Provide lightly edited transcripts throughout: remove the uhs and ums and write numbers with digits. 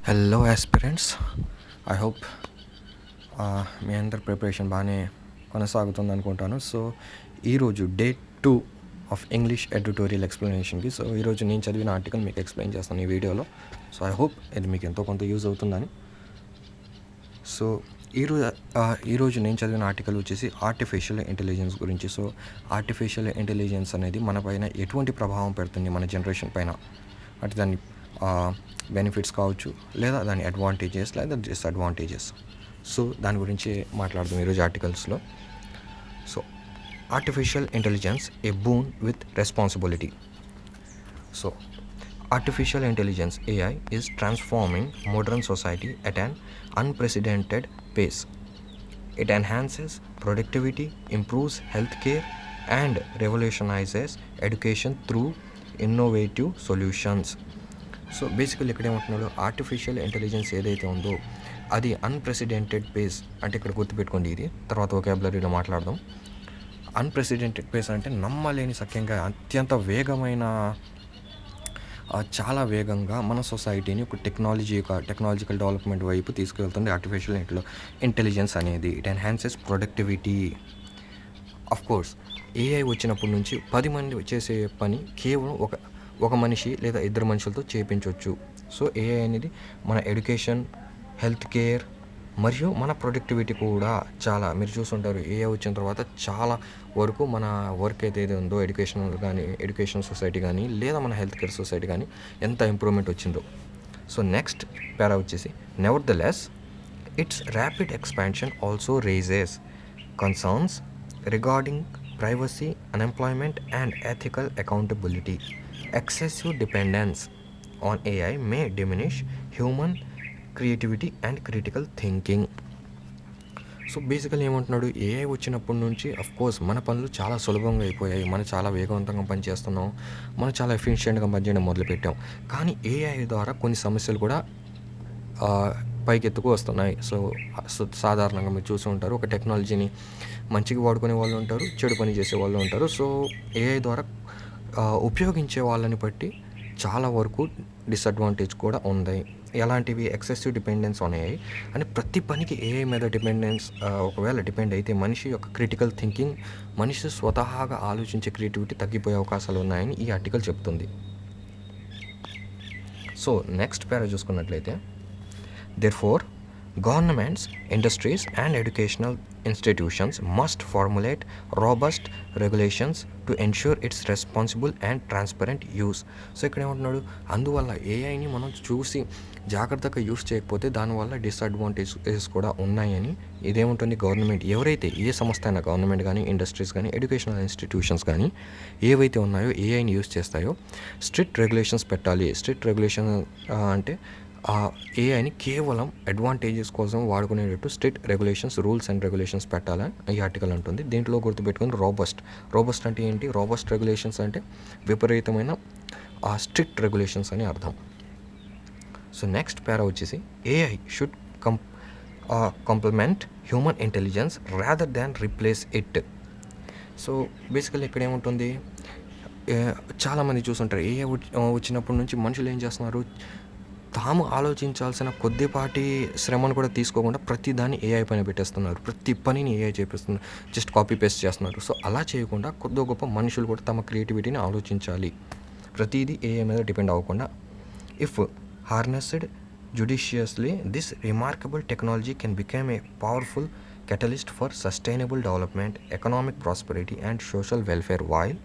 Hello aspirants, I hope మీ అందరి preparation బాగానే కొనసాగుతుంది అనుకుంటాను. సో ఈరోజు డే 2 ఆఫ్ ఇంగ్లీష్ ఎడిటోరియల్ ఎక్స్ప్లెనేషన్కి. సో ఈరోజు నేను చదివిన ఆర్టికల్ మీకు ఎక్స్ప్లెయిన్ చేస్తాను ఈ వీడియోలో. సో ఐ హోప్ ఇది మీకు ఎంతో కొంత యూజ్ అవుతుందని. సో ఈరోజు నేను చదివిన ఆర్టికల్ వచ్చేసి ఆర్టిఫిషియల్ ఇంటెలిజెన్స్ గురించి. సో ఆర్టిఫిషియల్ ఇంటెలిజెన్స్ అనేది మన పైన ఎటువంటి ప్రభావం పెడుతుంది మన జనరేషన్ పైన, అంటే దాన్ని బెనిఫిట్స్ కావచ్చు, లేదా దాని అడ్వాంటేజెస్ లేదా డిసడ్వాంటేజెస్. సో దాని గురించి మాట్లాడదాం ఈరోజు ఆర్టికల్స్లో. So artificial intelligence a boon with responsibility. So artificial intelligence AI is transforming modern society at an unprecedented pace. It enhances productivity, improves healthcare, and revolutionizes education through innovative solutions. So basically ఇక్కడ ఏమంటున్నాడు, artificial intelligence ఏదైతే ఉందో అది unprecedented face అంటే ఇక్కడ గుర్తుపెట్టుకోండి, ఇది తర్వాత వొకాబులరీలో మాట్లాడదాం. అన్ప్రెసిడెంటెడ్ పేస్ అంటే నమ్మలేని సఖ్యంగా అత్యంత వేగమైన, చాలా వేగంగా మన సొసైటీని ఒక టెక్నాలజికల్ డెవలప్మెంట్ వైపు తీసుకువెళ్తుంది ఆర్టిఫిషియల్ ఇంటెలిజెన్స్ అనేది. It enhances productivity. Course AI వచ్చినప్పటి నుంచి 10 మంది చేసే పని కేవలం ఒక మనిషి లేదా 2 మనుషులతో చేయించవచ్చు. సో ఏఐ అనేది మన ఎడ్యుకేషన్, హెల్త్ కేర్ మరియు మన ప్రొడక్టివిటీ కూడా చాలా, మీరు చూస్తుంటారు ఏఐ వచ్చిన తర్వాత చాలా వరకు మన వర్క్ ఏదైతే ఉందో ఎడ్యుకేషన్ సొసైటీ కానీ లేదా మన హెల్త్ కేర్ సొసైటీ కానీ ఎంత ఇంప్రూవ్మెంట్ వచ్చిందో. సో నెక్స్ట్ పారా వచ్చేసి, never the less it's rapid expansion also raises concerns regarding privacy, unemployment and ethical accountability. Excessive dependence on AI may diminish human creativity and critical thinking. So basically ఏమంటున్నాడు, AI వచ్చినప్పటి నుంచి course మన పనులు చాలా సులభంగా అయిపోయాయి, మనం చాలా వేగవంతంగా పనిచేస్తున్నాం, మనం చాలా ఎఫిషియెంట్గా పనిచేయడం మొదలుపెట్టాం. కానీ ఏఐ ద్వారా కొన్ని సమస్యలు కూడా పైకెత్తుకు వస్తున్నాయి. సో సాధారణంగా మీరు చూసి ఉంటారు, ఒక టెక్నాలజీని మంచిగా వాడుకునే వాళ్ళు ఉంటారు, చెడు పని చేసే వాళ్ళు ఉంటారు. సో ఏఐ ద్వారా ఉపయోగించే వాళ్ళని బట్టి చాలా వరకు డిసడ్వాంటేజ్ కూడా ఉంది. ఎలాంటివి? ఎక్సెసివ్ డిపెండెన్స్ ఉన్నాయి అని ప్రతి పనికి ఏఐ మీద ఒకవేళ డిపెండ్ అయితే మనిషి యొక్క క్రిటికల్ థింకింగ్, మనిషి స్వతహాగా ఆలోచించే క్రియేటివిటీ తగ్గిపోయే అవకాశాలు ఉన్నాయని ఈ ఆర్టికల్ చెప్తుంది. సో నెక్స్ట్ పారా చూసుకున్నట్లయితే, therefore governments, industries and educational institutions must formulate robust regulations to ensure its responsible and transparent use. So ఇక్కడ అందువల్ల ఏఐని మనం చూసి జాగ్రత్తగా యూస్ చేయకపోతే దానివల్ల డిసడ్వాంటేజెస్ కూడా ఉన్నాయని. ఇదేముంటుంది, గవర్నమెంట్ ఎవరైతే ఏ సంస్థ అయినా, గవర్నమెంట్ కానీ, ఇండస్ట్రీస్ కానీ, ఎడ్యుకేషనల్ ఇన్స్టిట్యూషన్స్ కానీ ఏవైతే ఉన్నాయో ఏఐని యూస్ చేస్తాయో స్ట్రిక్ట్ రెగ్యులేషన్స్ పెట్టాలి. స్ట్రిక్ట్ రెగ్యులేషన్ అంటే ఏఐని కేవలం అడ్వాంటేజెస్ కోసం వాడుకునేటట్టు strict regulations, rules and regulations పెట్టాలని ఈ ఆర్టికల్ అంటుంది. దీంట్లో గుర్తుపెట్టుకుని రోబస్ట్ అంటే ఏంటి? రోబస్ట్ రెగ్యులేషన్స్ అంటే విపరీతమైన స్ట్రిక్ట్ రెగ్యులేషన్స్ అని అర్థం. సో నెక్స్ట్ పారా వచ్చేసి, AI should complement human intelligence rather than replace it. So basically ఇక్కడ ఏముంటుంది, చాలామంది చూస్తుంటారు ఏఐ వచ్చినప్పటి నుంచి మనుషులు ఏం చేస్తున్నారు, తాము ఆలోచించాల్సిన కొద్దిపాటి శ్రమను కూడా తీసుకోకుండా ప్రతి దాన్ని ఏఐ పైన పెట్టేస్తున్నారు, ప్రతి పనిని ఏఐ చేపిస్తున్నారు, జస్ట్ కాపీ పేస్ట్ చేస్తున్నారు. సో అలా చేయకుండా కొద్ది గొప్ప మనుషులు కూడా తమ క్రియేటివిటీని ఆలోచించాలి, ప్రతిదీ ఏఐ మీద డిపెండ్ అవ్వకుండా. If harnessed judiciously, this remarkable technology can become a powerful catalyst for sustainable development, economic prosperity and social welfare while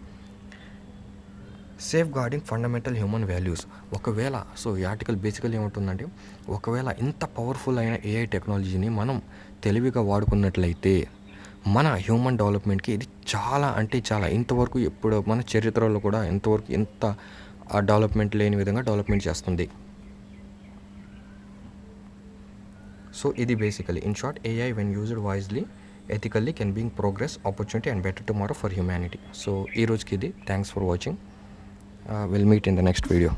safe guarding fundamental human values. So ఈ ఆర్టికల్ బేసికల్ ఏముంటుందంటే, ఒకవేళ ఇంత పవర్ఫుల్ అయిన ఏఐ టెక్నాలజీని మనం తెలివిగా వాడుకున్నట్లయితే మన హ్యూమన్ డెవలప్మెంట్కి ఇది చాలా అంటే చాలా, ఇంతవరకు ఎప్పుడు మన చరిత్రలో కూడా ఇంత డెవలప్మెంట్ లేని విధంగా డెవలప్మెంట్ చేస్తుంది. సో ఇది basically in short, AI when used wisely, ethically can bring progress, opportunity and better tomorrow for humanity. So ఈ రోజుకి ఇది. Thanks for watching. We'll meet in the next video.